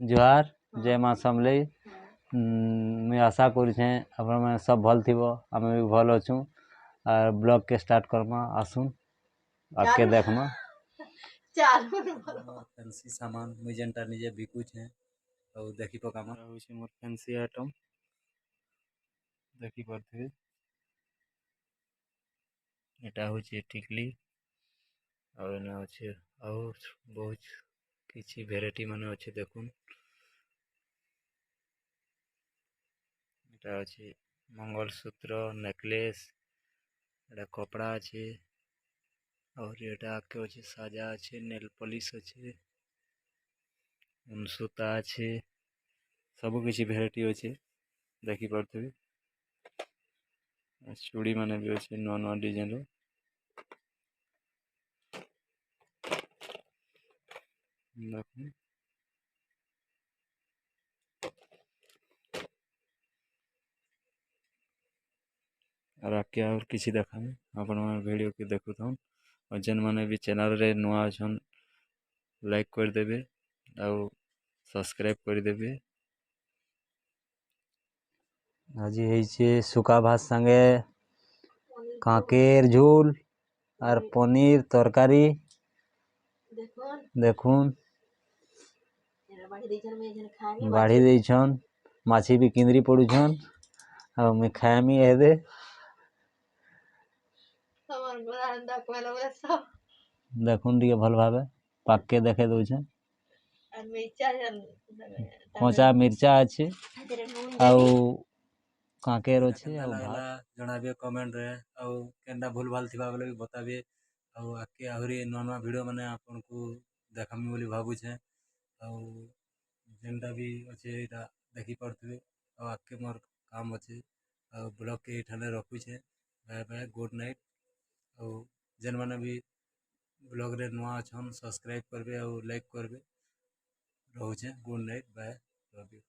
जुहार जय माँ समलेई। मुझे आशा करुछे आपण मैंने सब भल थी आम भी भल अच्छू और ब्लॉग के स्टार्ट करमा आसुन आके देखमा फैंसी सामान मुझे जेनटा निजे बिकुछे और देखी पकामा होछि मोर फैंसी आइटम देखी पारथिबे एटा होछि टिकली और एना अछि और बहुत किछि वेराइटी माने अछि देखुन एटा अछि मंगलसूत्र नेकलेस एटा कपड़ा अछि और एटा के अछि साजा अछि नेल पॉलिश अछि सूता अछि सब किछि वेराइटी अछि देखि पारथिबे चूड़ी माने भी अछि नवा नवा डिजाइन रो देखुन और आके और किछि देखामे आपण मन वीडियो के देखुथन और जेन माने भी चैनल रे नुआ छन लाइक कर देबे और सब्सक्राइब कर देबे। आज है सुखा भात संगे काकेर झोल और पनीर तरकारी देखुन बाढ़ी देछन माछी भी किंदरी पड़ुछन और मैं खाएमी हेदे देखुन टिके भल भावे पाक के देखे दउछे कचा मिर्चा अच्छे आउ काकेर अच्छे जनाबे कमेंट रे आउ केनडा भूल भाल थिबा बोले भी बताबे आउ आके आहुरी नुआ नुआ वीडियो माने आपन को देखामी बोली भाबुछे आउ जेनटा भी अच्छे एटा देखि पारथिबे आउ आके मोर काम अच्छे आउ ब्लॉग के एठाने रखुछे बाय बाय गुड नाइट आउ जेन माने भी ब्लॉग रे नुआ अछन सब्सक्राइब करबे और लाइक करबे रहुछे good night bye love you.